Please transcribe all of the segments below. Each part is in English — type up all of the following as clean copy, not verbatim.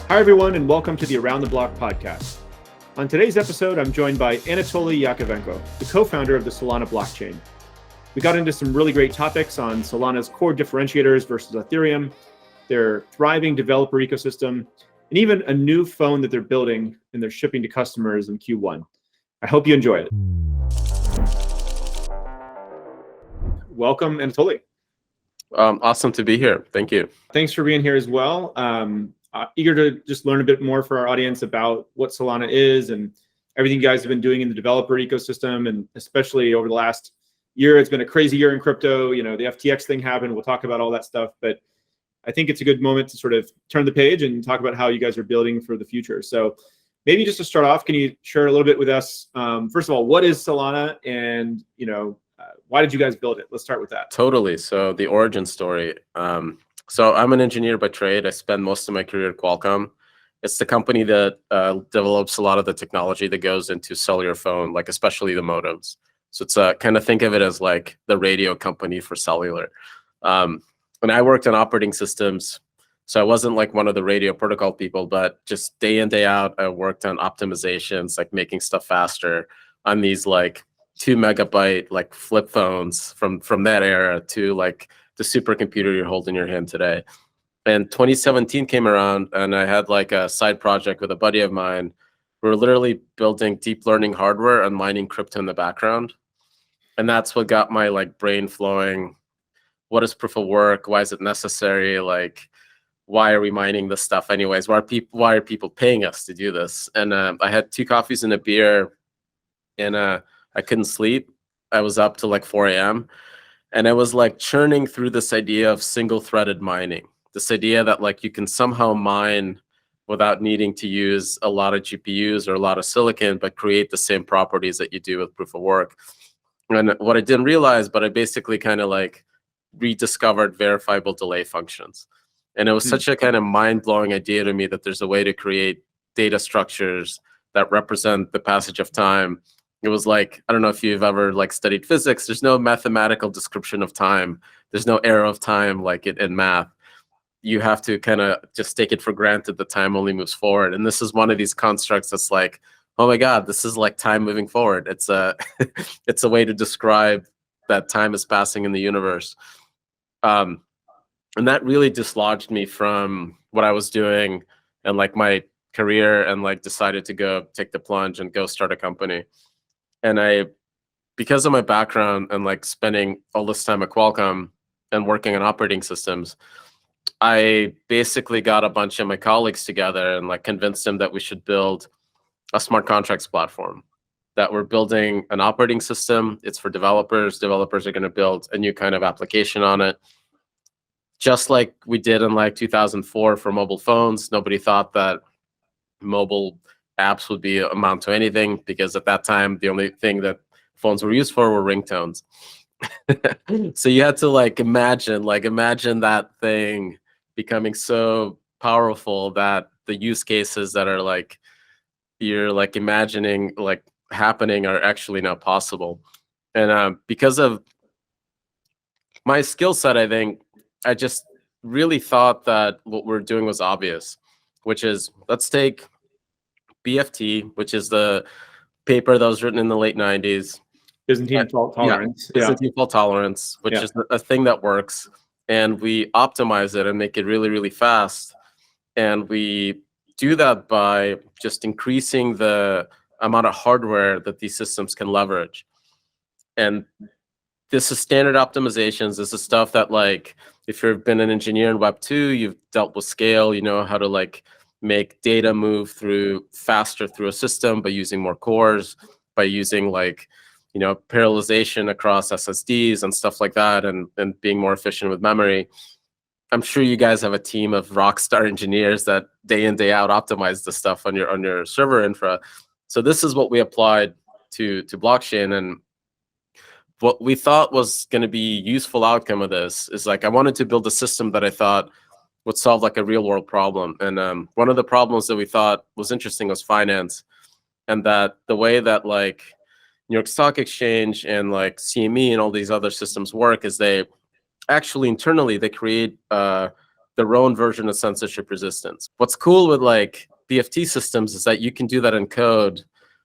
Hi, everyone, and welcome to the Around the Block podcast. On today's episode, I'm joined by Anatoly Yakovenko, the co-founder of the Solana blockchain. We got into some really great topics on Solana's core differentiators versus Ethereum, their thriving developer ecosystem, and even a new phone that they're building and they're shipping to customers in Q1. I hope you enjoy it. Welcome, Anatoly. Awesome to be here. Thank you. Thanks for being here as well. Eager to just learn a bit more for our audience about what Solana is and everything you guys have been doing in the developer ecosystem, and especially over the last year. It's been a crazy year in crypto. You know, the FTX thing happened. We'll talk about all that stuff, but I think it's a good moment to sort of turn the page and talk about how you guys are building for the future. So maybe just to start off, can you share a little bit with us? First of all, what is Solana, and why did you guys build it? Let's start with that. Totally. So the origin story. So I'm an engineer by trade. I spend most of my career at Qualcomm. It's the company that develops a lot of the technology that goes into cellular phone, like especially the modems. So it's kind of think of it as like the radio company for cellular. And I worked on operating systems. So I wasn't like one of the radio protocol people, but just day in, day out, I worked on optimizations, like making stuff faster on these like 2 megabyte like flip phones from that era to like the supercomputer you're holding in your hand today. And 2017 came around, and I had like a side project with a buddy of mine. We were literally building deep learning hardware and mining crypto in the background. And that's what got my like brain flowing. What is proof of work? Why is it necessary? Like, why are we mining this stuff anyways? Why are people paying us to do this? And I had 2 coffees and a beer, and I couldn't sleep. I was up till like 4 a.m. And I was like churning through this idea of single-threaded mining. This idea that like you can somehow mine without needing to use a lot of GPUs or a lot of silicon, but create the same properties that you do with proof of work. And what I didn't realize, but I basically kind of like rediscovered verifiable delay functions. And it was such a kind of mind-blowing idea to me that there's a way to create data structures that represent the passage of time. It was like, I don't know if you've ever like studied physics. There's no mathematical description of time. There's no arrow of time like in math. You have to kind of just take it for granted that time only moves forward. And this is one of these constructs that's like, oh my God, this is like time moving forward. It's a, it's a way to describe that time is passing in the universe. And that really dislodged me from what I was doing and like my career, and like decided to go take the plunge and go start a company. And because of my background and like spending all this time at Qualcomm and working on operating systems, I basically got a bunch of my colleagues together and like convinced them that we should build a smart contracts platform, that we're building an operating system. It's for developers. Developers are going to build a new kind of application on it. Just like we did in like 2004 for mobile phones. Nobody thought that mobile apps would amount to anything, because at that time the only thing that phones were used for were ringtones. So you had to like imagine that thing becoming so powerful that the use cases that are like you're like imagining like happening are actually now possible. And because of my skill set, I think I just really thought that what we're doing was obvious, which is let's take BFT, which is the paper that was written in the late 90s. Byzantine fault tolerance. Byzantine fault tolerance, which is a thing that works. And we optimize it and make it really, really fast. And we do that by just increasing the amount of hardware that these systems can leverage. And this is standard optimizations. This is stuff that like, if you've been an engineer in Web 2, you've dealt with scale, you know how to like make data move faster through a system by using more cores, by using like, parallelization across SSDs and stuff like that, and being more efficient with memory. I'm sure you guys have a team of rock star engineers that day in, day out optimize the stuff on your server infra. So this is what we applied to blockchain. And what we thought was going to be useful outcome of this is like, I wanted to build a system that I thought would solve like a real world problem. And one of the problems that we thought was interesting was finance. And that the way that like New York Stock Exchange and like CME and all these other systems work is they actually internally they create the their own version of censorship resistance. What's cool with like BFT systems is that you can do that in code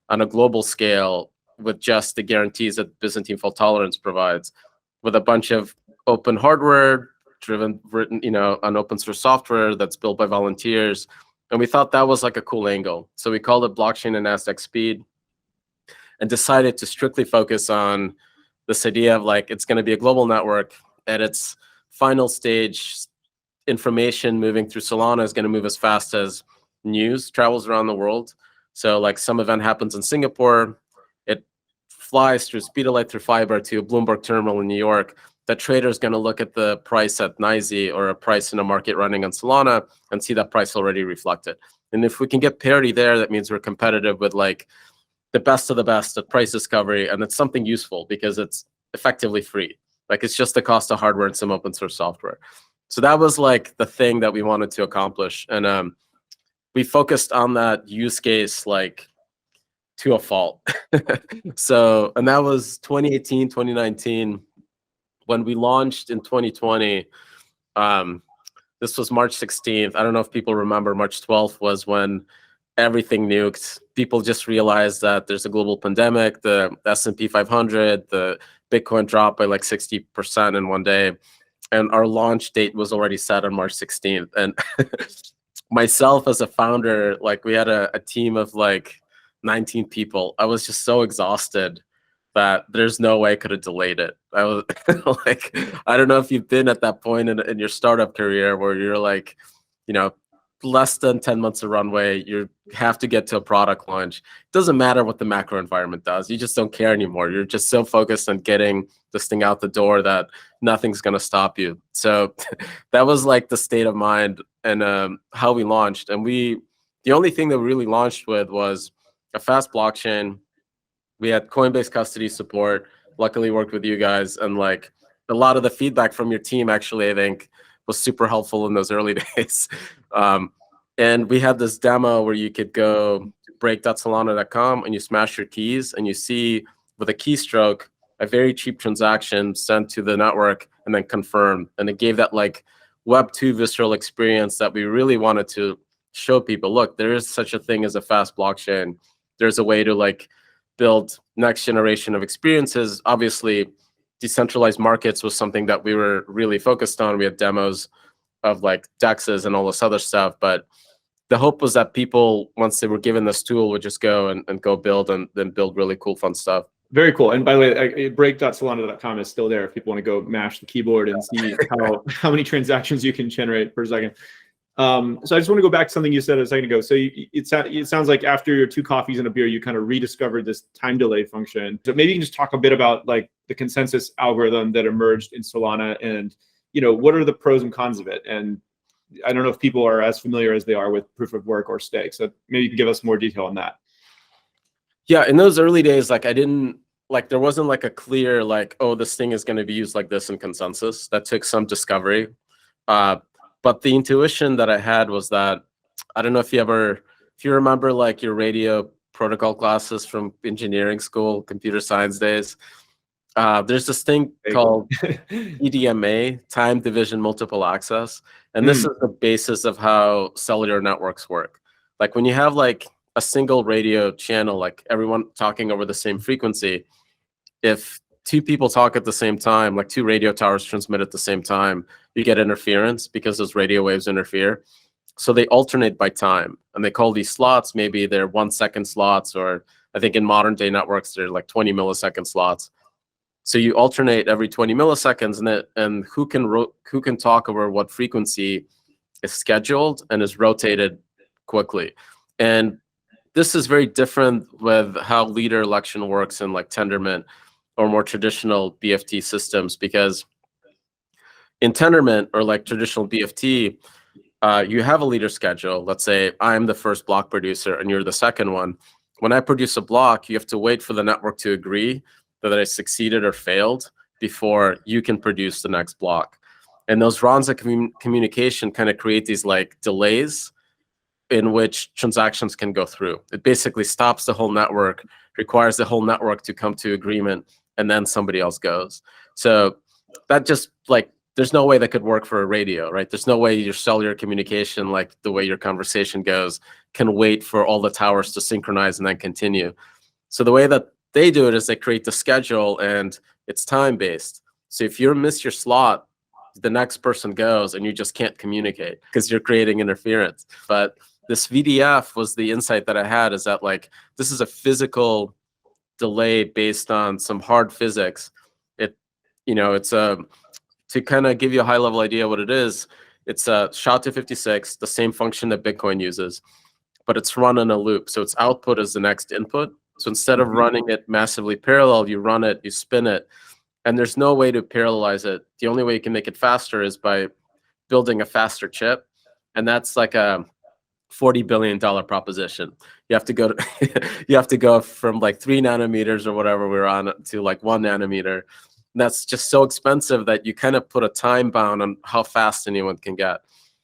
on a global scale with just the guarantees that Byzantine fault tolerance provides, with a bunch of open hardware written, on open source software that's built by volunteers. And we thought that was like a cool angle. So we called it blockchain and NASDAQ speed, and decided to strictly focus on this idea of like, it's going to be a global network. At its final stage, information moving through Solana is going to move as fast as news travels around the world. So like some event happens in Singapore, it flies through speed of light through fiber to a Bloomberg terminal in New York. The trader is going to look at the price at NYSE or a price in a market running on Solana and see that price already reflected. And if we can get parity there, that means we're competitive with like the best of the best at price discovery, and it's something useful because it's effectively free. Like it's just the cost of hardware and some open source software. So that was like the thing that we wanted to accomplish. And we focused on that use case like to a fault. So, and that was 2018, 2019. When we launched in 2020, this was March 16th. I don't know if people remember, March 12th was when everything nuked. People just realized that there's a global pandemic, the S&P 500, the Bitcoin dropped by like 60% in one day. And our launch date was already set on March 16th. And myself as a founder, like we had a team of like 19 people. I was just so exhausted that there's no way I could have delayed it. I was like, I don't know if you've been at that point in your startup career where you're like, less than 10 months of runway, you have to get to a product launch. It doesn't matter what the macro environment does. You just don't care anymore. You're just so focused on getting this thing out the door that nothing's going to stop you. So that was like the state of mind and how we launched. And the only thing that we really launched with was a fast blockchain. We had Coinbase custody support, luckily worked with you guys. And like a lot of the feedback from your team, actually, I think was super helpful in those early days. And we had this demo where you could go to break.solana.com and you smash your keys and you see with a keystroke, a very cheap transaction sent to the network and then confirmed. And it gave that like Web 2 visceral experience that we really wanted to show people, look, there is such a thing as a fast blockchain. There's a way to like build next generation of experiences. Obviously, decentralized markets was something that we were really focused on. We had demos of like DEXs and all this other stuff, but the hope was that people, once they were given this tool, would just go and go build and then build really cool, fun stuff. Very cool. And by the way, break.solana.com is still there if people want to go mash the keyboard and see how many transactions you can generate per second. So I just want to go back to something you said a second ago. So it sounds like after your 2 coffees and a beer, you kind of rediscovered this time delay function. So maybe you can just talk a bit about like the consensus algorithm that emerged in Solana and, what are the pros and cons of it? And I don't know if people are as familiar as they are with proof of work or stake. So maybe you can give us more detail on that. Yeah, in those early days, like there wasn't like a clear, like, oh, this thing is going to be used like this in consensus. That took some discovery. But the intuition that I had was that, I don't know if you remember like your radio protocol classes from engineering school, computer science days. There's this thing called TDMA, time division multiple access. And this is the basis of how cellular networks work. Like when you have like a single radio channel, like everyone talking over the same frequency, if 2 people talk at the same time, like 2 radio towers transmit at the same time, you get interference because those radio waves interfere. So they alternate by time, and they call these slots, maybe they're 1-second slots, or I think in modern day networks, they're like 20 millisecond slots. So you alternate every 20 milliseconds, and who can talk over what frequency is scheduled and is rotated quickly. And this is very different with how leader election works in like Tendermint or more traditional BFT systems, because in Tendermint or like traditional BFT, you have a leader schedule. Let's say I'm the first block producer and you're the second one. When I produce a block, you have to wait for the network to agree that I succeeded or failed before you can produce the next block. And those rounds of communication kind of create these like delays in which transactions can go through. It basically stops the whole network, requires the whole network to come to agreement, and then somebody else goes. So that just like there's no way that could work for a radio, right? There's no way your cellular communication, like the way your conversation goes, can wait for all the towers to synchronize and then continue. So the way that they do it is they create the schedule, and it's time-based. So if you miss your slot, the next person goes and you just can't communicate because you're creating interference. But this VDF was the insight that I had, is that like this is a physical delay based on some hard physics. It's to kind of give you a high level idea of what it is. It's a SHA-256, the same function that Bitcoin uses, but it's run in a loop. So its output is the next input. So instead of running it massively parallel, you run it, you spin it, and there's no way to parallelize it. The only way you can make it faster is by building a faster chip, and that's like a $40 billion proposition. You have to go to you have to go from like 3 nanometers or whatever we're on to like 1 nanometer. And that's just so expensive that you kind of put a time bound on how fast anyone can get.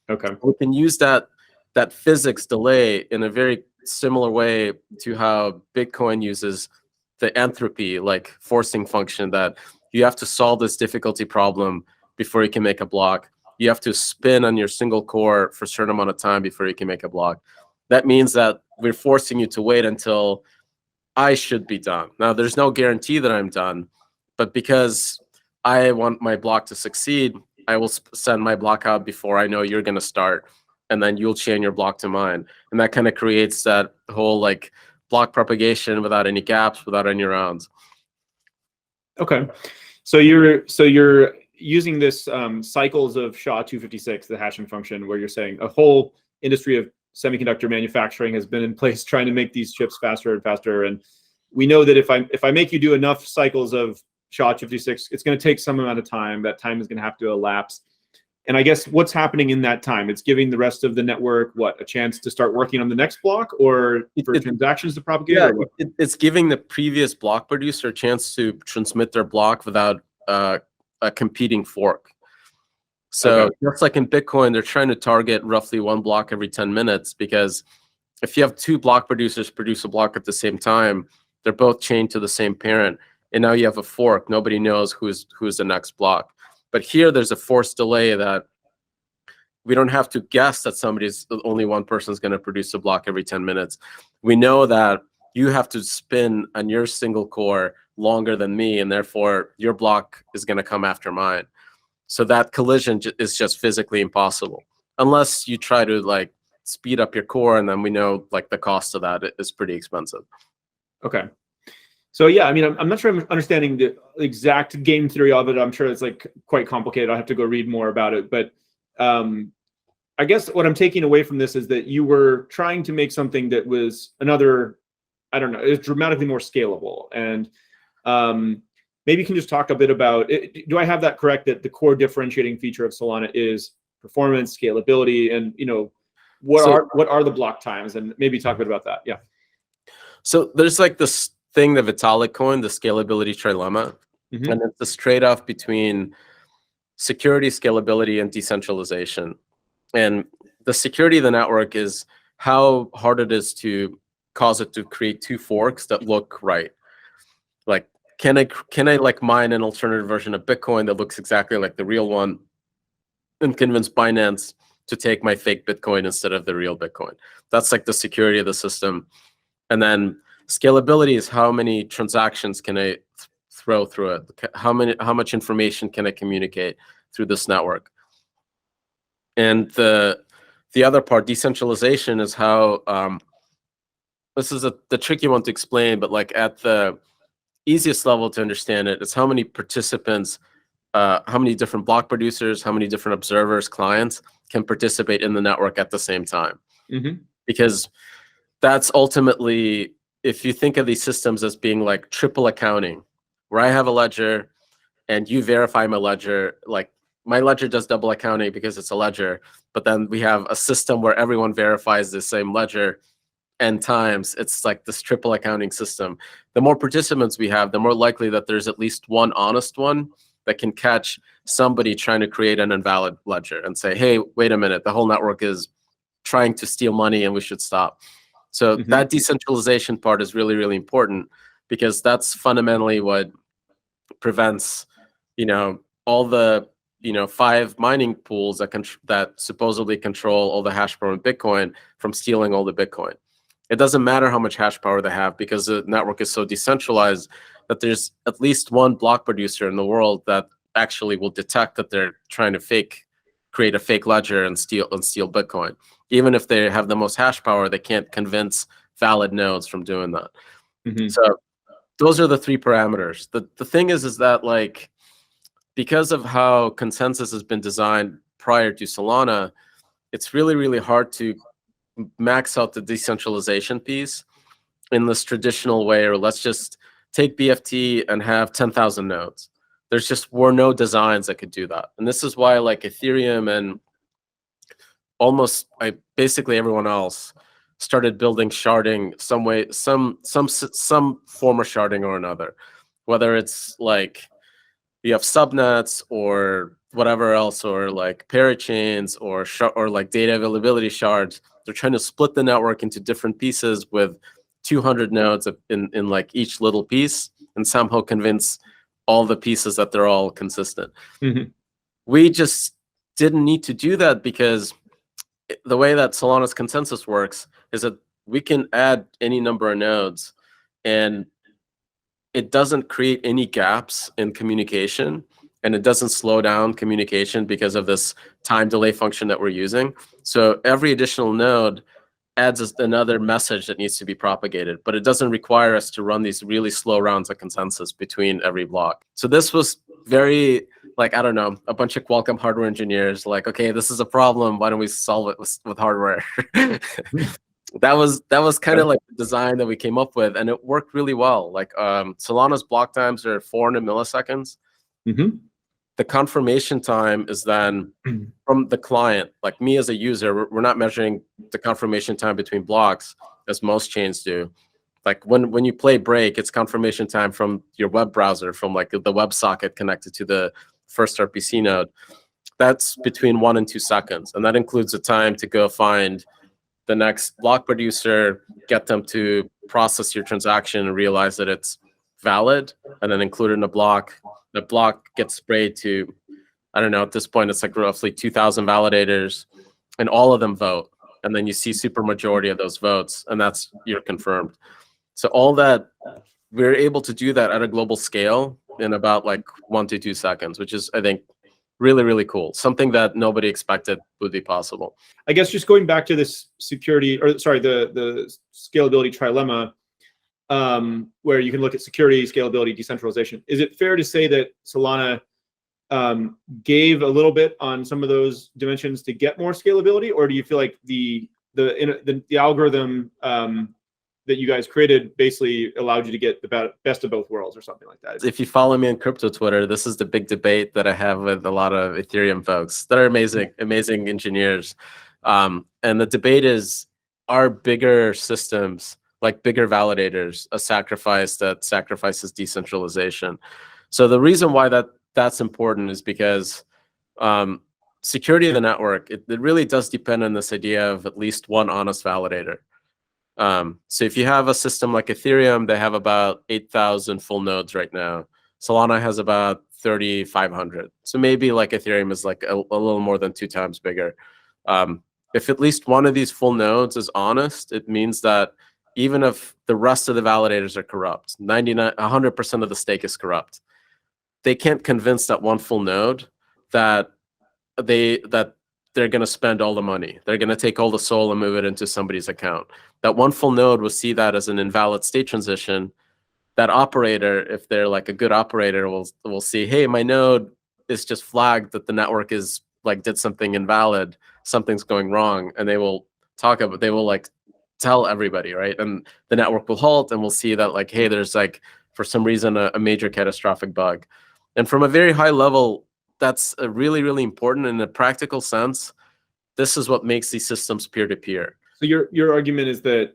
Okay. We can use that physics delay in a very similar way to how Bitcoin uses the entropy, like forcing function, that you have to solve this difficulty problem before you can make a block. You have to spin on your single core for a certain amount of time before you can make a block. That means that we're forcing you to wait until I should be done. Now, there's no guarantee that I'm done, but because I want my block to succeed, I will send my block out before I know you're going to start, and then you'll chain your block to mine. And that kind of creates that whole like block propagation without any gaps, without any rounds. Okay. So you're using this cycles of SHA-256, the hashing function, where you're saying a whole industry of semiconductor manufacturing has been in place trying to make these chips faster and faster. And we know that if I make you do enough cycles of SHA-256, it's going to take some amount of time. That time is going to have to elapse. And I guess what's happening in that time? It's giving the rest of the network a chance to start working on the next block, or for transactions to propagate? Yeah, it's giving the previous block producer a chance to transmit their block without a competing fork. So just like in Bitcoin, they're trying to target roughly 1 block every 10 minutes, because if you have 2 block producers produce a block at the same time, they're both chained to the same parent, and now you have a fork. Nobody knows who's the next block. But here there's a forced delay that we don't have to guess that only one person is going to produce a block every 10 minutes. We know that you have to spin on your single core longer than me, and therefore your block is going to come after mine. So that collision is just physically impossible unless you try to like speed up your core, and then we know like the cost of that is pretty expensive. Okay. So yeah, I mean, I'm not sure I'm understanding the exact game theory of it. I'm sure it's like quite complicated. I'll have to go read more about it. But I guess what I'm taking away from this is that you were trying to make something that was is dramatically more scalable. And maybe you can just talk a bit about it. Do I have that correct, that the core differentiating feature of Solana is performance, scalability, and what are the block times? And maybe talk a bit about that. Yeah. So there's like this thing that Vitalik coined, the scalability trilemma. Mm-hmm. And it's this trade-off between security, scalability, and decentralization. And the security of the network is how hard it is to cause it to create 2 forks that look right. Like, can I like mine an alternative version of Bitcoin that looks exactly like the real one and convince Binance to take my fake Bitcoin instead of the real Bitcoin? That's like the security of the system. And then scalability is how many transactions can I throw through it? How much information can I communicate through this network? And the other part, decentralization, is how this is the tricky one to explain, but like at the easiest level to understand it, it's how many participants, how many different block producers, how many different observers, clients can participate in the network at the same time. Mm-hmm. Because that's ultimately, if you think of these systems as being like triple accounting, where I have a ledger and you verify my ledger, like my ledger does double accounting because it's a ledger, but then we have a system where everyone verifies the same ledger n times. It's like this triple accounting system. The more participants we have, the more likely that there's at least one honest one that can catch somebody trying to create an invalid ledger and say, hey, wait a minute, the whole network is trying to steal money and we should stop. So that decentralization part is really, really important, because that's fundamentally what prevents, all the 5 mining pools that supposedly control all the hash power in Bitcoin from stealing all the Bitcoin. It doesn't matter how much hash power they have, because the network is so decentralized that there's at least one block producer in the world that actually will detect that they're trying to create a fake ledger and steal Bitcoin. Even if they have the most hash power, they can't convince valid nodes from doing that. So those are the 3 parameters. The thing is that, like, because of how consensus has been designed prior to Solana, it's really, really hard to max out the decentralization piece in this traditional way, or let's just take BFT and have 10,000 nodes. There's just were no designs that could do that. And this is why, like, Ethereum and basically everyone else started building sharding some way, some form of sharding or another, whether it's like you have subnets or whatever else, or like parachains or like data availability shards. They're trying to split the network into different pieces with 200 nodes in like each little piece, and somehow convince all the pieces that they're all consistent. We just didn't need to do that, because the way that Solana's consensus works is that we can add any number of nodes, and it doesn't create any gaps in communication, and it doesn't slow down communication because of this time delay function that we're using. So every additional node adds another message that needs to be propagated, but it doesn't require us to run these really slow rounds of consensus between every block. So this was very, like, I don't know, a bunch of Qualcomm hardware engineers like, okay, this is a problem, why don't we solve it with hardware? That was kind of like the design that we came up with, and it worked really well. Like, Solana's block times are 400 milliseconds. The confirmation time is then from the client. Like, me as a user, we're not measuring the confirmation time between blocks as most chains do. Like, when you play Break, it's confirmation time from your web browser, from like the WebSocket connected to the first RPC node. That's between 1 and 2 seconds, and that includes the time to go find the next block producer, get them to process your transaction and realize that it's valid, and then include it in a block. The block gets sprayed to, I don't know, at this point it's like roughly 2,000 validators, and all of them vote. And then you see super majority of those votes, and that's, you're confirmed. So all that, we're able to do that at a global scale in about like 1 to 2 seconds, which is, I think, really, really cool. Something that nobody expected would be possible. I guess just going back to this security, or sorry, the scalability trilemma, where you can look at security, scalability, decentralization. Is it fair to say that Solana gave a little bit on some of those dimensions to get more scalability, or do you feel like the algorithm that you guys created basically allowed you to get the best of both worlds, or something like that? If you follow me on crypto Twitter, this is the big debate that I have with a lot of Ethereum folks that are amazing engineers. And the debate is, are bigger systems, like bigger validators, a sacrifice that sacrifices decentralization? So the reason why that's important is because security of the network, it really does depend on this idea of at least one honest validator. So if you have a system like Ethereum, they have about 8,000 full nodes right now. Solana has about 3,500. So maybe like Ethereum is like a little more than 2 times bigger. If at least one of these full nodes is honest, it means that even if the rest of the validators are corrupt, 100% of the stake is corrupt, they can't convince that one full node that they're going to spend all the money. They're going to take all the SOL and move it into somebody's account. That one full node will see that as an invalid state transition. That operator, if they're like a good operator, will see, hey, my node is just flagged that the network is like did something invalid, something's going wrong, and they will like tell everybody, right? And the network will halt, and we'll see that like, hey, there's like for some reason a major catastrophic bug. And from a very high level, that's a really, really important in a practical sense. This is what makes these systems peer-to-peer. So your argument is that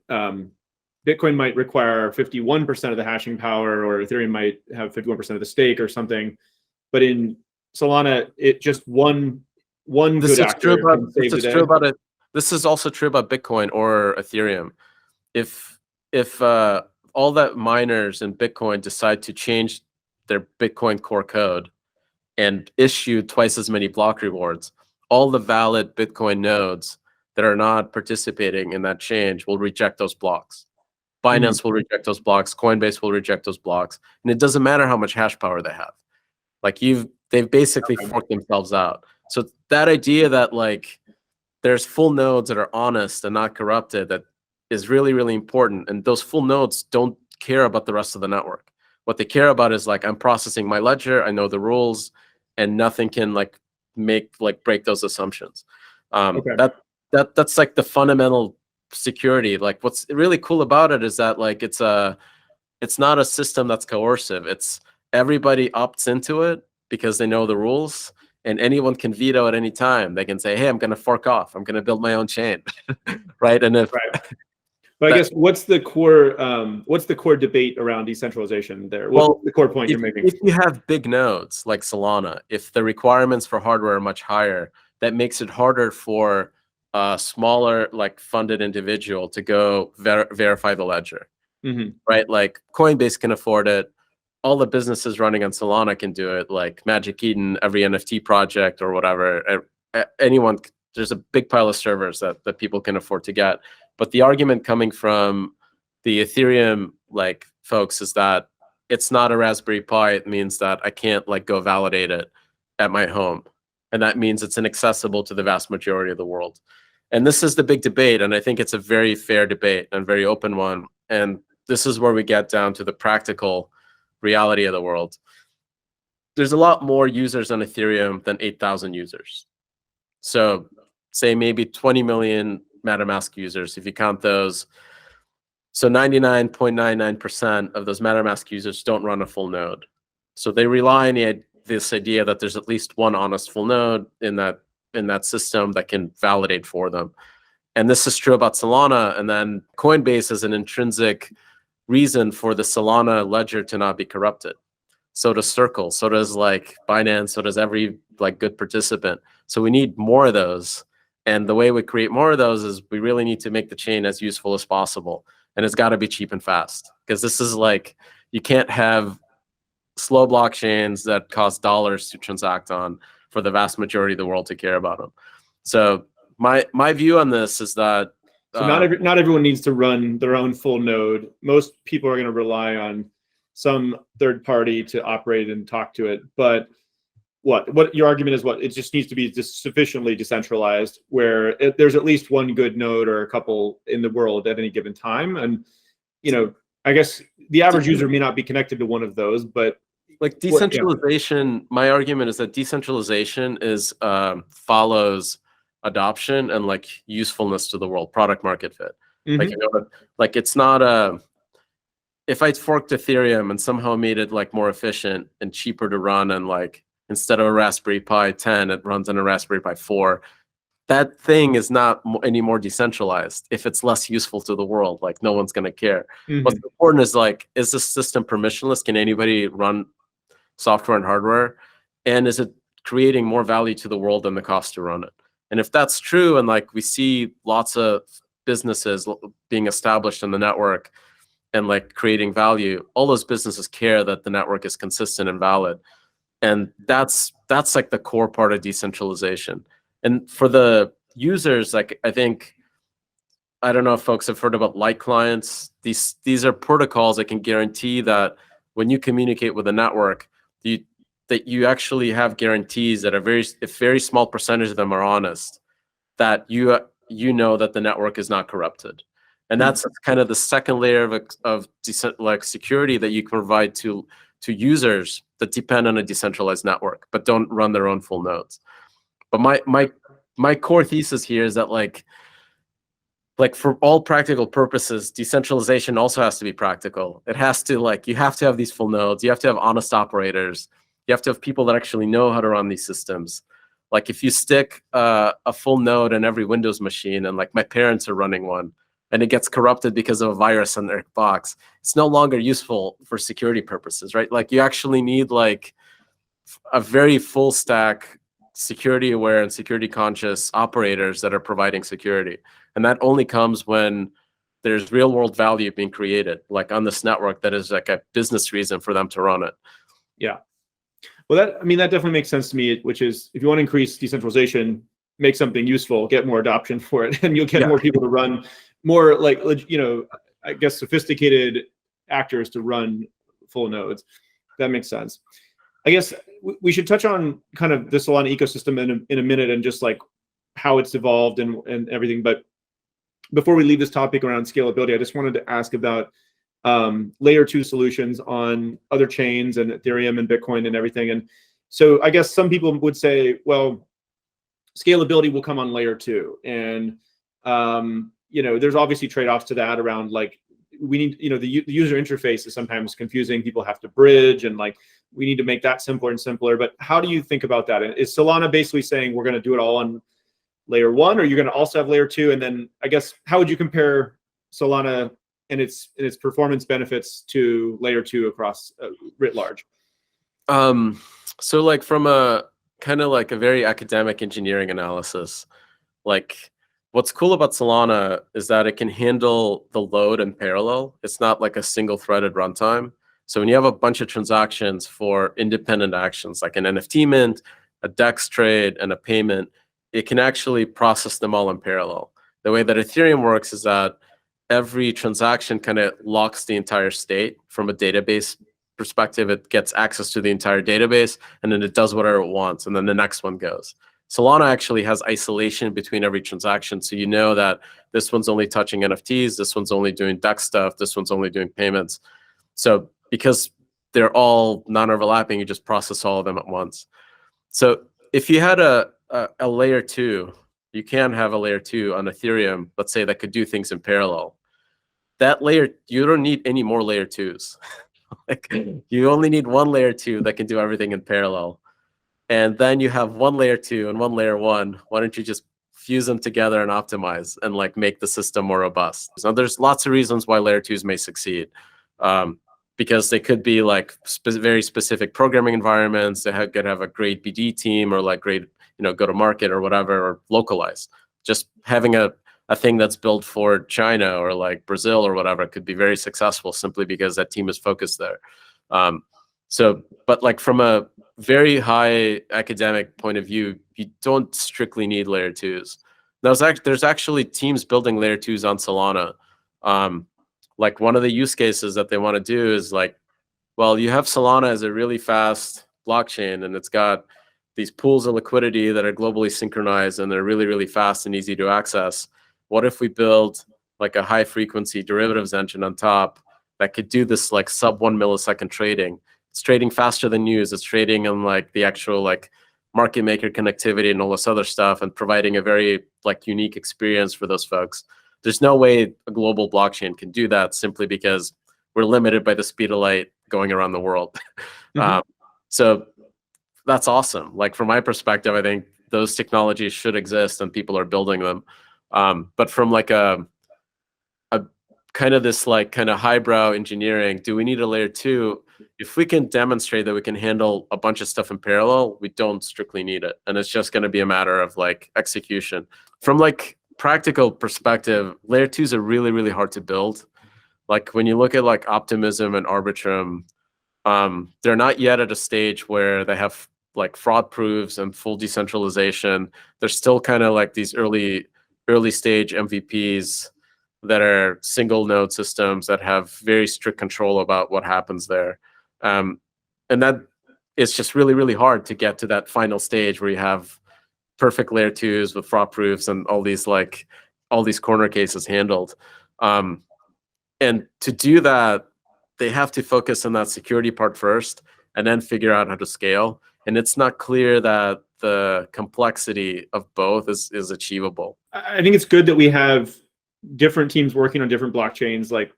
Bitcoin might require 51% of the hashing power, or Ethereum might have 51% of the stake or something, but in Solana, it just one good actor can save the day. This is also true about Bitcoin or Ethereum. If all that miners in Bitcoin decide to change their Bitcoin core code, and issue twice as many block rewards, all the valid Bitcoin nodes that are not participating in that change will reject those blocks. Binance will reject those blocks. Coinbase will reject those blocks. And it doesn't matter how much hash power they have. Like they've basically forked themselves out. So that idea that like there's full nodes that are honest and not corrupted, that is really, really important. And those full nodes don't care about the rest of the network. What they care about is like, I'm processing my ledger, I know the rules, and nothing can like break those assumptions. That's like the fundamental security. Like what's really cool about it is that like it's not a system that's coercive. It's everybody opts into it because they know the rules, and anyone can veto at any time. They can say, hey, I'm going to fork off. I'm going to build my own chain. Right. And if But I guess what's the core debate around decentralization there? What's the core point you're making? If you have big nodes like Solana, if the requirements for hardware are much higher, that makes it harder for a smaller, like funded individual to go verify the ledger, right? Like Coinbase can afford it. All the businesses running on Solana can do it, like Magic Eden, every NFT project or whatever. Anyone, there's a big pile of servers that people can afford to get. But the argument coming from the Ethereum like folks is that it's not a Raspberry Pi. It means that I can't like go validate it at my home. And that means it's inaccessible to the vast majority of the world. And this is the big debate. And I think it's a very fair debate and very open one. And this is where we get down to the practical reality of the world. There's a lot more users on Ethereum than 8,000 users. So say maybe 20 million MetaMask users, if you count those. So 99.99% of those MetaMask users don't run a full node. So they rely on this idea that there's at least one honest full node in that system that can validate for them. And this is true about Solana. And then Coinbase is an intrinsic reason for the Solana ledger to not be corrupted. So does Circle, so does like Binance, so does every like good participant. So we need more of those. And the way we create more of those is we really need to make the chain as useful as possible. And it's got to be cheap and fast, because this is like, you can't have slow blockchains that cost dollars to transact on for the vast majority of the world to care about them. So my view on this is that not everyone needs to run their own full node. Most people are going to rely on some third party to operate and talk to it. But what your argument is, it just needs to be just sufficiently decentralized where there's at least one good node or a couple in the world at any given time. And, I guess the average user may not be connected to one of those, but like decentralization, my argument is that decentralization is follows adoption and like usefulness to the world, product market fit. Like, it's not if I forked Ethereum and somehow made it like more efficient and cheaper to run, and like, instead of a Raspberry Pi 10, it runs on a Raspberry Pi 4. That thing is not any more decentralized if it's less useful to the world. Like, no one's going to care. What's important is like, is this system permissionless? Can anybody run software and hardware? And is it creating more value to the world than the cost to run it? And if that's true, and like we see lots of businesses being established in the network and like creating value, all those businesses care that the network is consistent and valid. And that's like the core part of decentralization. And for the users, like, I don't know if folks have heard about light clients. These are protocols that can guarantee that when you communicate with a network, that you actually have guarantees that a very small percentage of them are honest, that you know that the network is not corrupted. And that's kind of the second layer of security that you can provide to users that depend on a decentralized network, but don't run their own full nodes. But my core thesis here is that like for all practical purposes, decentralization also has to be practical. It has to you have to have these full nodes. You have to have honest operators. You have to have people that actually know how to run these systems. Like, if you stick a full node in every Windows machine, and like my parents are running one, and it gets corrupted because of a virus in their box, it's no longer useful for security purposes, right? Like, you actually need like a very full stack, security aware and security conscious operators that are providing security. And that only comes when there's real world value being created, like on this network, that is like a business reason for them to run it. Yeah. Well, that definitely makes sense to me, which is if you want to increase decentralization, make something useful, get more adoption for it, and you'll get more people to run more like, I guess sophisticated actors to run full nodes. That makes sense. I guess we should touch on kind of the Solana ecosystem in a minute and just like how it's evolved and everything. But before we leave this topic around scalability, I just wanted to ask about layer 2 solutions on other chains and Ethereum and Bitcoin and everything. And so I guess some people would say, well, scalability will come on layer 2. And, there's obviously trade-offs to that around like, we need, the user interface is sometimes confusing. People have to bridge and like, we need to make that simpler and simpler. But how do you think about that? Is Solana basically saying we're going to do it all on layer 1, or you're going to also have layer 2? And then I guess, how would you compare Solana and its performance benefits to layer 2 across writ large? So like from a kind of like a very academic engineering analysis, like what's cool about Solana is that it can handle the load in parallel. It's not like a single threaded runtime. So when you have a bunch of transactions for independent actions, like an NFT mint, a DEX trade, and a payment, it can actually process them all in parallel. The way that Ethereum works is that every transaction kind of locks the entire state from a database perspective. It gets access to the entire database, and then it does whatever it wants, and then the next one goes. Solana actually has isolation between every transaction, so you know that this one's only touching NFTs, this one's only doing DEX stuff, this one's only doing payments. So because they're all non-overlapping, you just process all of them at once. So if you had a layer 2, you can have a layer 2 on Ethereum, let's say, that could do things in parallel. That layer, you don't need any more layer 2s. Like, you only need one layer 2 that can do everything in parallel. And then you have one layer 2 and one layer 1. Why don't you just fuse them together and optimize and like make the system more robust? So there's lots of reasons why layer 2s may succeed. Because they could be like very specific programming environments. They could have a great BD team or like great, go to market or whatever, or localized. Just having a thing that's built for China or like Brazil or whatever could be very successful simply because that team is focused there. But like from a very high academic point of view, you don't strictly need layer 2s. There's actually teams building layer 2s on Solana. Like one of the use cases that they want to do is like, well, you have Solana as a really fast blockchain, and it's got these pools of liquidity that are globally synchronized, and they're really, really fast and easy to access. What if we build like a high frequency derivatives engine on top that could do this like sub 1 millisecond trading? It's trading faster than news. It's trading on like the actual like market maker connectivity and all this other stuff, and providing a very like unique experience for those folks. There's no way a global blockchain can do that simply because we're limited by the speed of light going around the world. Mm-hmm. So that's awesome. Like from my perspective, I think those technologies should exist and people are building them. But from like a kind of this like kind of highbrow engineering, do we need a layer 2? If we can demonstrate that we can handle a bunch of stuff in parallel, we don't strictly need it. And it's just going to be a matter of like execution. From like practical perspective, layer 2s are really, really hard to build. Like when you look at like Optimism and Arbitrum, they're not yet at a stage where they have like fraud proofs and full decentralization. They're still kind of like these early stage MVPs that are single node systems that have very strict control about what happens there. And that it's just really, really hard to get to that final stage where you have perfect layer 2s with fraud proofs and all these corner cases handled. And to do that, they have to focus on that security part first and then figure out how to scale. And it's not clear that the complexity of both is achievable. I think it's good that we have different teams working on different blockchains. Like,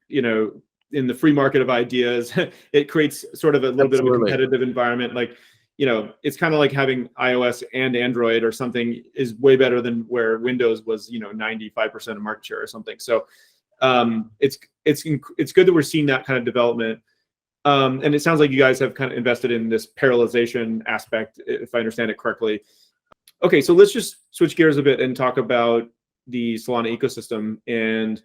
in the free market of ideas, it creates sort of a little bit of a competitive environment. Like, it's kind of like having iOS and Android or something is way better than where Windows was, 95% of market share or something. So it's good that we're seeing that kind of development. And it sounds like you guys have kind of invested in this parallelization aspect, if I understand it correctly. Okay, so let's just switch gears a bit and talk about the Solana ecosystem. And,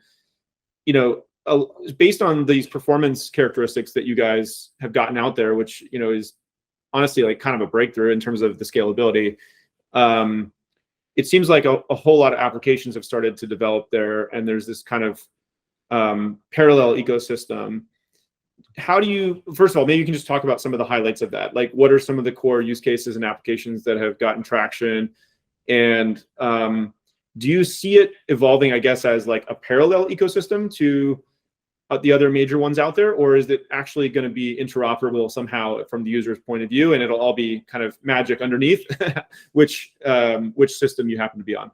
based on these performance characteristics that you guys have gotten out there, which, is honestly like kind of a breakthrough in terms of the scalability. It seems like a whole lot of applications have started to develop there, and there's this kind of parallel ecosystem. How do you, first of all, maybe you can just talk about some of the highlights of that. Like, what are some of the core use cases and applications that have gotten traction? And do you see it evolving, I guess, as like a parallel ecosystem to the other major ones out there, or is it actually going to be interoperable somehow from the user's point of view, and it'll all be kind of magic underneath which system you happen to be on?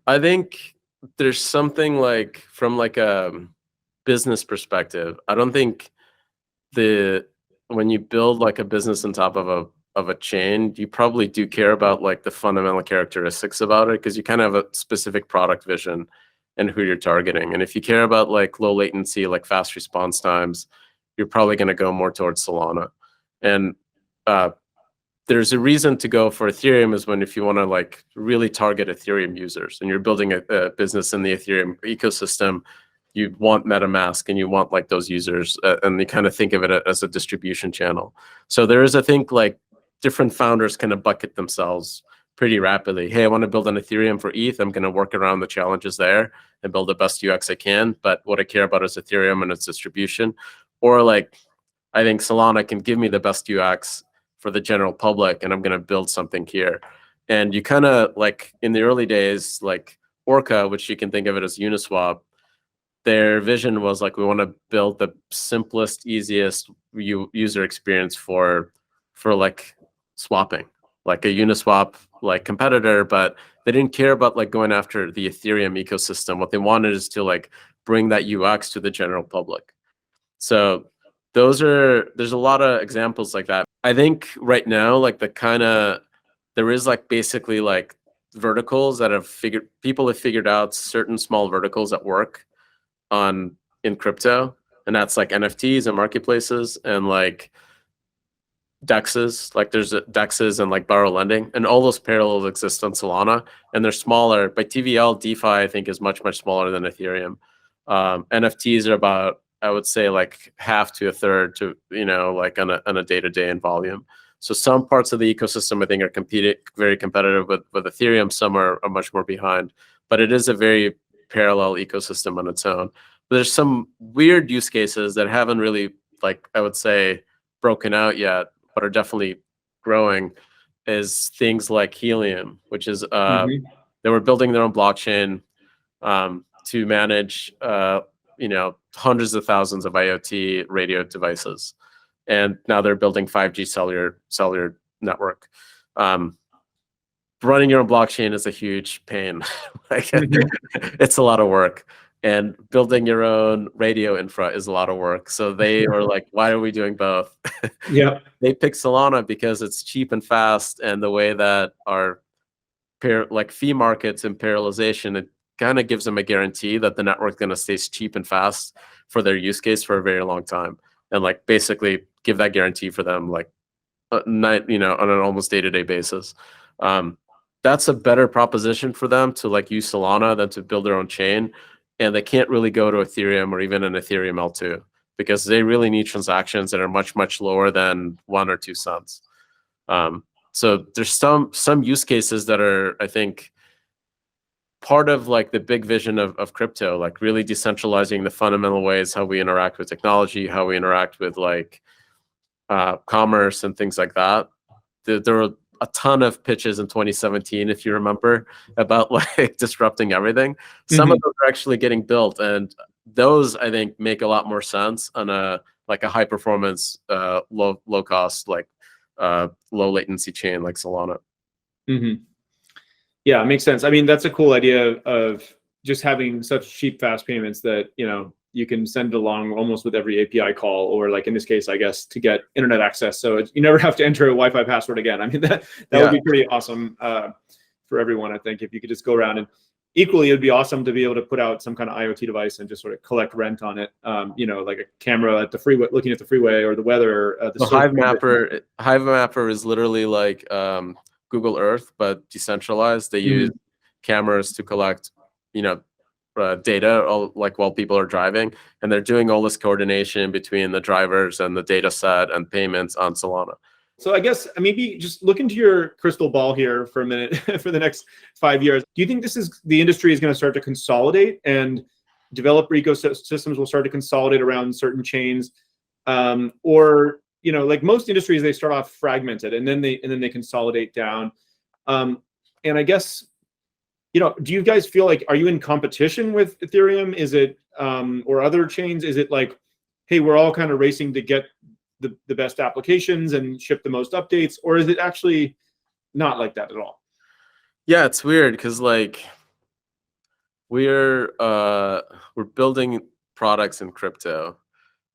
I think there's something like, from like a business perspective, I don't think when you build like a business on top of a chain, you probably do care about like the fundamental characteristics about it, because you kind of have a specific product vision and who you're targeting. And if you care about like low latency, like fast response times, you're probably going to go more towards Solana. And there's a reason to go for Ethereum, is when if you want to like really target Ethereum users and you're building a business in the Ethereum ecosystem, you want MetaMask and you want like those users, and you kind of think of it as a distribution channel. So there is, I think, like different founders kind of bucket themselves pretty rapidly. Hey, I want to build an Ethereum for ETH. I'm going to work around the challenges there and build the best UX I can. But what I care about is Ethereum and its distribution. Or like, I think Solana can give me the best UX for the general public, and I'm going to build something here. And you kind of like in the early days, like Orca, which you can think of it as Uniswap, their vision was like, we want to build the simplest, easiest user experience for like swapping, like a Uniswap like competitor, but they didn't care about like going after the Ethereum ecosystem. What they wanted is to like bring that UX to the general public. So there's a lot of examples like that. I think right now, like there is like basically like verticals that people have figured out certain small verticals that work in crypto, and that's like NFTs and marketplaces and like DEXs. Like there's DEXs and like borrow lending, and all those parallels exist on Solana, and they're smaller. By TVL, DeFi I think is much smaller than Ethereum. NFTs are about, I would say, like half to a third to, like on a day-to-day in volume. So some parts of the ecosystem I think are very competitive with Ethereum. Some are much more behind, but it is a very parallel ecosystem on its own. But there's some weird use cases that haven't really, like, I would say, broken out yet, but are definitely growing, is things like Helium, which is they were building their own blockchain to manage hundreds of thousands of IoT radio devices, and now they're building 5G cellular network. Running your own blockchain is a huge pain. Like, it's a lot of work, and building your own radio infra is a lot of work. So they were like, why are we doing both? Yeah. They picked Solana because it's cheap and fast, and the way that our fee markets and parallelization, it kind of gives them a guarantee that the network is going to stay cheap and fast for their use case for a very long time, and like basically give that guarantee for them, like on an almost day-to-day basis. That's a better proposition for them to like use Solana than to build their own chain. And they can't really go to Ethereum or even an Ethereum L2, because they really need transactions that are much lower than 1 or 2 cents. So there's some use cases that are, I think, part of like the big vision of crypto, like really decentralizing the fundamental ways how we interact with technology, how we interact with like commerce and things like that. There were a ton of pitches in 2017, if you remember, about like disrupting everything. Some of those are actually getting built, and those I think make a lot more sense on a high performance, low cost, like low latency chain like Solana. Yeah, it makes sense. I mean, that's a cool idea of just having such cheap, fast payments that you can send along almost with every API call, or like in this case, I guess, to get internet access. So you never have to enter a Wi-Fi password again. I mean, that would be pretty awesome for everyone, I think, if you could just go around. And equally, it'd be awesome to be able to put out some kind of IoT device and just sort of collect rent on it. Like a camera at the freeway, looking at the freeway, or the weather. The Hive Mapper is literally like Google Earth, but decentralized. They use cameras to collect, data like while people are driving, and they're doing all this coordination between the drivers and the data set and payments on Solana. So I guess maybe just look into your crystal ball here for a minute for the next 5 years. Do you think the industry is going to start to consolidate and developer ecosystems will start to consolidate around certain chains? Or, like most industries, they start off fragmented and then they consolidate down. And I guess, do you guys feel like, are you in competition with Ethereum? Is it, or other chains? Is it like, hey, we're all kind of racing to get the best applications and ship the most updates? Or is it actually not like that at all? Yeah, it's weird because like we're building products in crypto,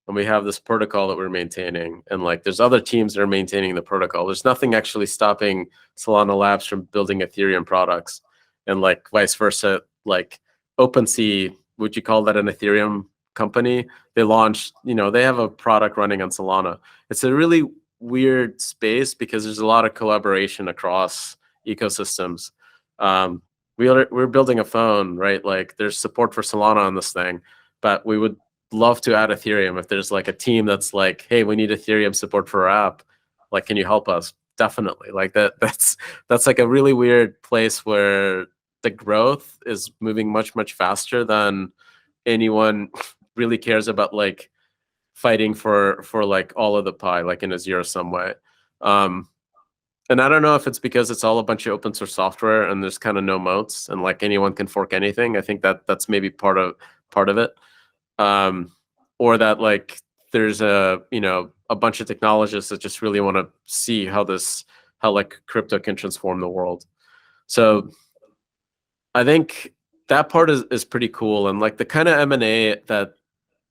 and we have this protocol that we're maintaining, and like there's other teams that are maintaining the protocol. There's nothing actually stopping Solana Labs from building Ethereum products, and like vice versa. Like OpenSea, would you call that an Ethereum company? They launched, they have a product running on Solana. It's a really weird space because there's a lot of collaboration across ecosystems. We're building a phone, right? Like there's support for Solana on this thing, but we would love to add Ethereum. If there's like a team that's like, hey, we need Ethereum support for our app, like, can you help us? Definitely. Like that's like a really weird place where the growth is moving much, much faster than anyone really cares about like fighting for like all of the pie, like in a zero sum way. And I don't know if it's because it's all a bunch of open source software and there's kind of no moats and like anyone can fork anything. I think that's maybe part of it. Or that like there's a bunch of technologists that just really want to see how like crypto can transform the world. So I think that part is pretty cool. And like the kind of M&A that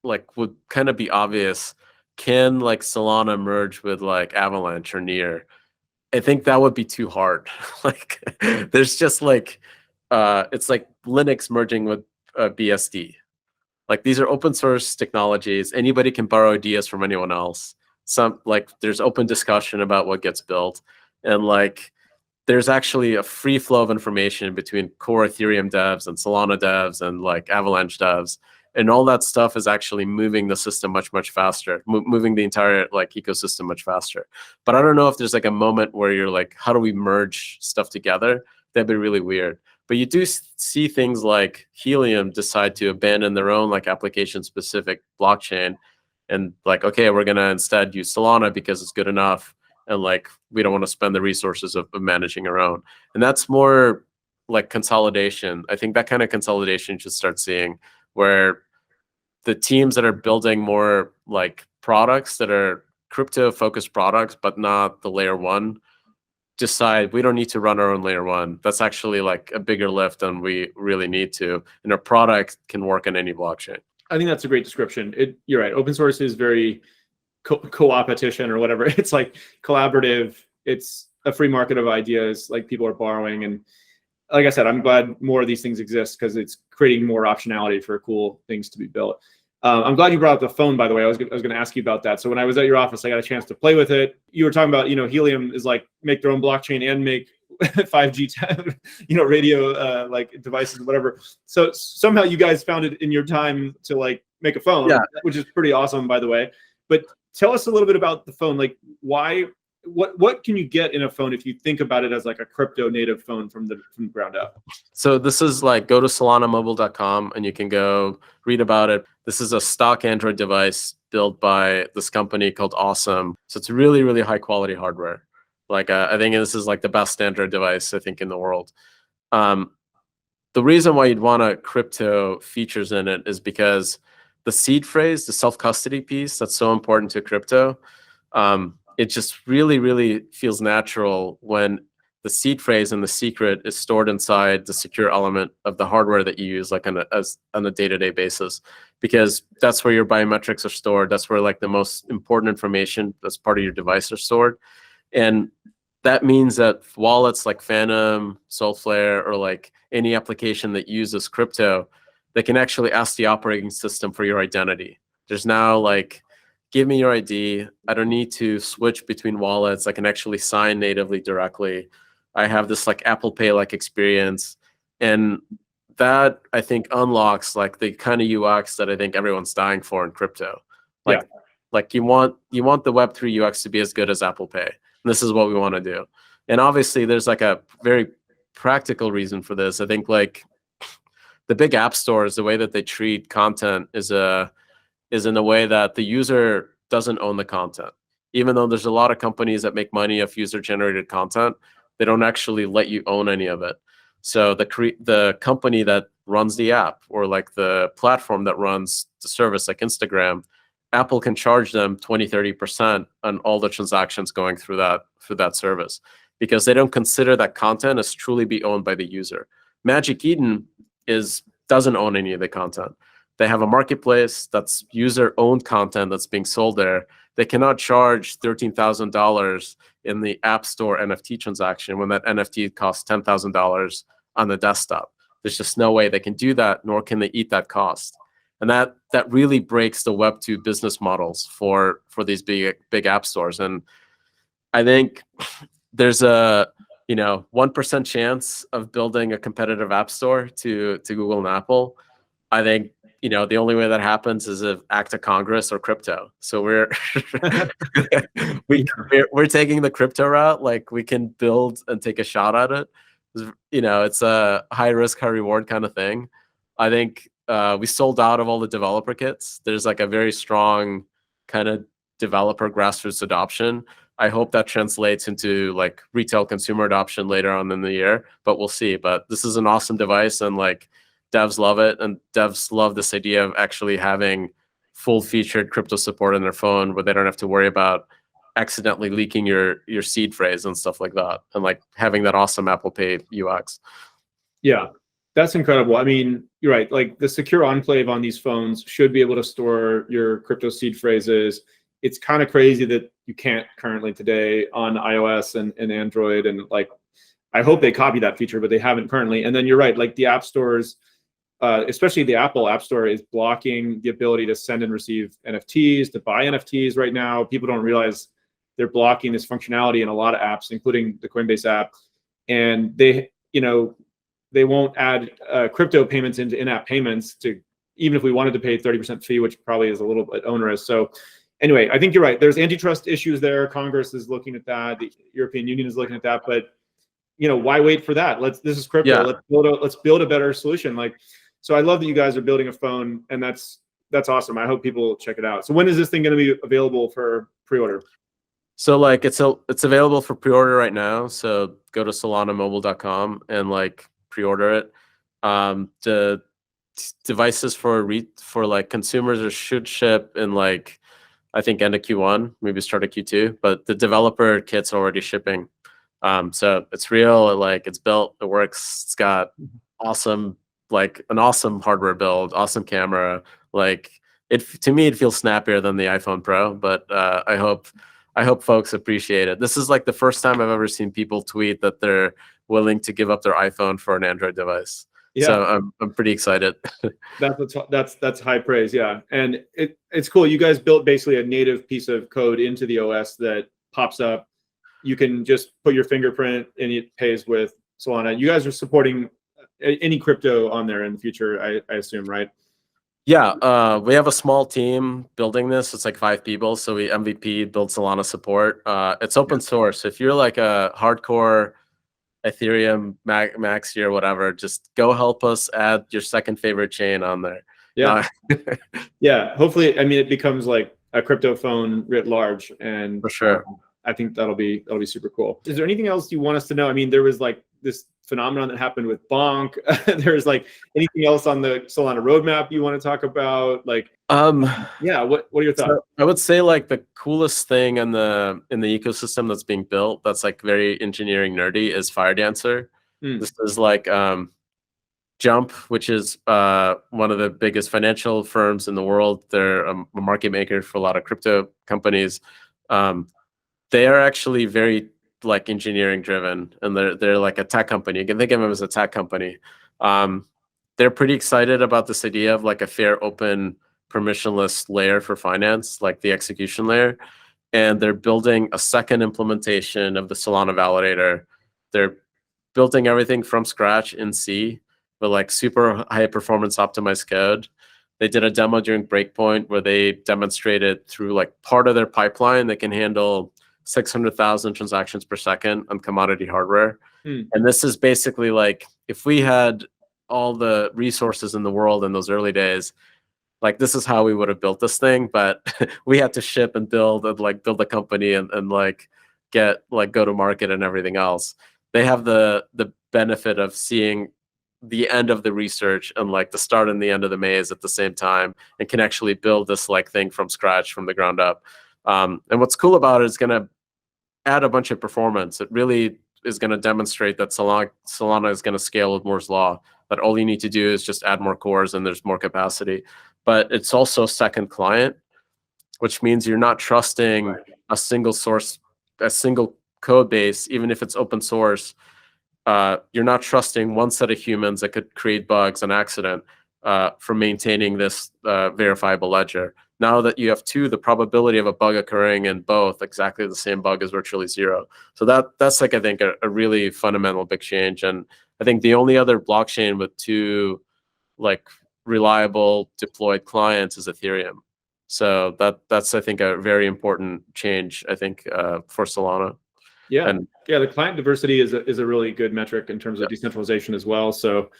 like would kind of be obvious, can like Solana merge with like Avalanche or Near? I think that would be too hard. Like there's just like it's like Linux merging with BSD. Like these are open source technologies. Anybody can borrow ideas from anyone else. There's open discussion about what gets built, and like there's actually a free flow of information between core Ethereum devs and Solana devs and like Avalanche devs. And all that stuff is actually moving the system much, much faster, moving the entire like ecosystem much faster. But I don't know if there's like a moment where you're like, how do we merge stuff together? That'd be really weird. But you do see things like Helium decide to abandon their own like application-specific blockchain and like, okay, we're gonna instead use Solana because it's good enough, and like we don't want to spend the resources of managing our own. And that's more like consolidation. I think that kind of consolidation should start seeing, where the teams that are building more like products that are crypto focused products, but not the layer one, decide we don't need to run our own layer one. That's actually like a bigger lift than we really need to. And our product can work on any blockchain. I think that's a great description. You're right. Open source is very co-opetition or whatever. It's like collaborative. It's a free market of ideas, like people are borrowing. And like I said, I'm glad more of these things exist because it's creating more optionality for cool things to be built. I'm glad you brought up the phone, by the way. I was going to ask you about that. So when I was at your office, I got a chance to play with it. You were talking about, Helium is like make their own blockchain and make 5G, radio like devices, whatever. So somehow you guys found it in your time to like make a phone, yeah, which is pretty awesome, by the way. But tell us a little bit about the phone. Like why? What can you get in a phone if you think about it as like a crypto native phone from the ground up? So this is like, go to solanamobile.com and you can go read about it. This is a stock Android device built by this company called Awesome. So it's really, really high quality hardware. Like I think this is like the best Android device I think in the world. The reason why you'd want a crypto features in it is because the seed phrase, the self-custody piece, that's so important to crypto. It just really, really feels natural when the seed phrase and the secret is stored inside the secure element of the hardware that you use like on a day-to-day basis, because that's where your biometrics are stored. That's where like the most important information that's part of your device are stored. And that means that wallets like Phantom, Solflare, or like any application that uses crypto, they can actually ask the operating system for your identity. There's now like, give me your ID. I don't need to switch between wallets. I can actually sign natively directly. I have this like Apple Pay like experience. And that I think unlocks like the kind of UX that I think everyone's dying for in crypto. Like, like you want the Web3 UX to be as good as Apple Pay. And this is what we want to do. And obviously there's like a very practical reason for this. I think like the big app stores, the way that they treat content is in a way that the user doesn't own the content. Even though there's a lot of companies that make money off user-generated content, they don't actually let you own any of it. So the company that runs the app, or like the platform that runs the service like Instagram, Apple can charge them 20-30% on all the transactions going through that service, because they don't consider that content as truly be owned by the user. Magic Eden doesn't own any of the content. They have a marketplace that's user-owned content that's being sold there. They cannot charge $13,000 in the App Store NFT transaction when that NFT costs $10,000 on the desktop. There's just no way they can do that, nor can they eat that cost. And that really breaks the Web2 business models for these big app stores. And I think there's a 1% chance of building a competitive app store to Google and Apple. I think the only way that happens is if act of Congress or crypto. So we're we're taking the crypto route. Like, we can build and take a shot at it. It's a high risk, high reward kind of thing. I think we sold out of all the developer kits. There's like a very strong kind of developer grassroots adoption. I hope that translates into like retail consumer adoption later on in the year, but we'll see. But this is an awesome device, and like devs love it, and devs love this idea of actually having full featured crypto support on their phone where they don't have to worry about accidentally leaking your seed phrase and stuff like that, and like having that awesome Apple Pay UX. Yeah, that's incredible. I mean, you're right. Like, the secure enclave on these phones should be able to store your crypto seed phrases. It's kind of crazy that you can't currently today on iOS and Android. And like, I hope they copy that feature, but they haven't currently. And then you're right, like the app stores, especially the Apple App Store, is blocking the ability to send and receive NFTs, to buy NFTs right now. People don't realize they're blocking this functionality in a lot of apps, including the Coinbase app. And they won't add crypto payments into in-app payments, to even if we wanted to pay 30% fee, which probably is a little bit onerous. So anyway, I think you're right. There's antitrust issues there. Congress is looking at that. The European Union is looking at that. But why wait for that? This is crypto. Yeah. Let's build a better solution. Like, so I love that you guys are building a phone, and that's awesome. I hope people check it out. So when is this thing going to be available for pre-order? So like it's available for pre-order right now. So go to solanamobile.com and like pre-order it. The devices for like consumers should ship in like, I think end of Q1, maybe start of Q2, but the developer kit's already shipping. So it's real, like it's built, it works, it's got an awesome hardware build, awesome camera. Like to me, it feels snappier than the iPhone Pro, but I hope folks appreciate it. This is like the first time I've ever seen people tweet that they're willing to give up their iPhone for an Android device. Yeah. So I'm pretty excited. That's high praise. Yeah. And it's cool. You guys built basically a native piece of code into the OS that pops up. You can just put your fingerprint and it pays with Solana. You guys are supporting any crypto on there in the future, I assume, right? Yeah, we have a small team building this. It's like 5 people. So we MVP build Solana support. It's open source. If you're like a hardcore Ethereum maxi or whatever, just go help us add your second favorite chain on there. Yeah. Yeah. Hopefully, I mean, it becomes like a crypto phone writ large, and for sure. I think that'll be super cool. Is there anything else you want us to know? I mean, there was like this phenomenon that happened with Bonk. There's like anything else on the Solana roadmap you want to talk about? Like, yeah, what are your thoughts? So I would say like the coolest thing in the ecosystem that's being built that's like very engineering nerdy is FireDancer. This is like Jump, which is one of the biggest financial firms in the world. They're a market maker for a lot of crypto companies. They are actually very like engineering driven, and they're like a tech company. You can think of them as a tech company. They're pretty excited about this idea of like a fair, open, permissionless layer for finance, like the execution layer. And they're building a second implementation of the Solana validator. They're building everything from scratch in C, with like super high performance optimized code. They did a demo during Breakpoint where they demonstrated through like part of their pipeline they can handle 600,000 transactions per second on commodity hardware. And this is basically like if we had all the resources in the world in those early days, like this is how we would have built this thing, but we had to ship and build a company and like get like go to market and everything else. They have the benefit of seeing the end of the research and like the start and the end of the maze at the same time, and can actually build this like thing from scratch, from the ground up. And what's cool about it is going to add a bunch of performance. It really is going to demonstrate that Solana is going to scale with Moore's law, that all you need to do is just add more cores and there's more capacity. But it's also second client, which means you're not trusting a single source, a single code base, even if it's open source. You're not trusting one set of humans that could create bugs on accident for maintaining this verifiable ledger. Now that you have two, the probability of a bug occurring in both exactly the same bug is virtually zero. So that's like, I think, a really fundamental big change. And I think the only other blockchain with two like reliable deployed clients is Ethereum. So that's I think a very important change, I think, for Solana. Yeah, the client diversity is a really good metric in terms of decentralization as well. So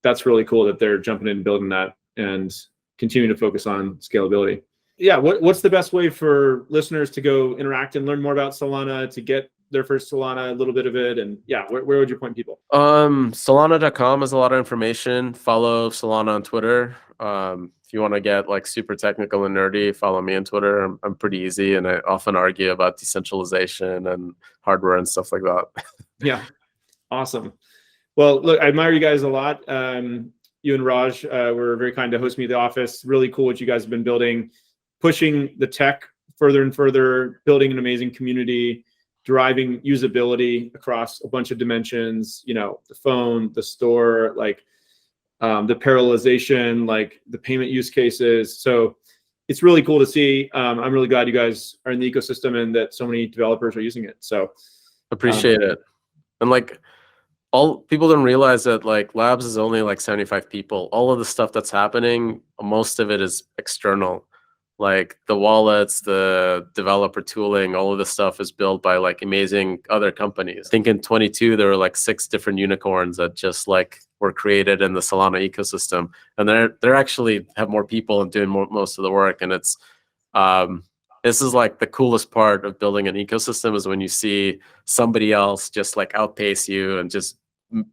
that's really cool that they're jumping in and building that and continuing to focus on scalability. Yeah, what's the best way for listeners to go interact and learn more about Solana, to get their first Solana, a little bit of it, and yeah, where would you point people? Solana.com has a lot of information. Follow Solana on Twitter. If you want to get like super technical and nerdy, follow me on Twitter. I'm pretty easy, and I often argue about decentralization and hardware and stuff like that. Yeah, awesome. Well, look, I admire you guys a lot. You and Raj were very kind to host me at the office. Really cool what you guys have been building, pushing the tech further and further, building an amazing community, driving usability across a bunch of dimensions, you know, the phone, the store, like the parallelization, like the payment use cases. So it's really cool to see. I'm really glad you guys are in the ecosystem and that so many developers are using it. So appreciate it. And like, all people don't realize that like Labs is only like 75 people. All of the stuff that's happening, most of it is external. Like the wallets, the developer tooling, all of this stuff is built by like amazing other companies. I think in 22, there were like 6 different unicorns that just like were created in the Solana ecosystem. And they're actually have more people and doing most of the work. And it's, this is like the coolest part of building an ecosystem, is when you see somebody else just like outpace you and just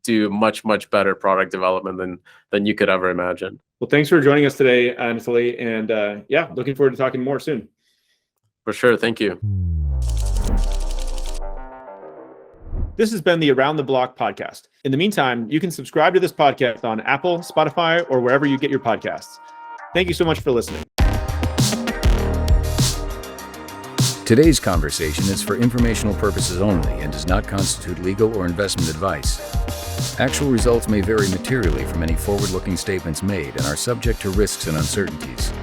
do much better product development than you could ever imagine. Well, thanks for joining us today, Nathalie, and yeah, looking forward to talking more soon. For sure, thank you. This has been the Around the Block podcast. In the meantime, you can subscribe to this podcast on Apple, Spotify, or wherever you get your podcasts. Thank you so much for listening. Today's conversation is for informational purposes only and does not constitute legal or investment advice. Actual results may vary materially from any forward-looking statements made and are subject to risks and uncertainties.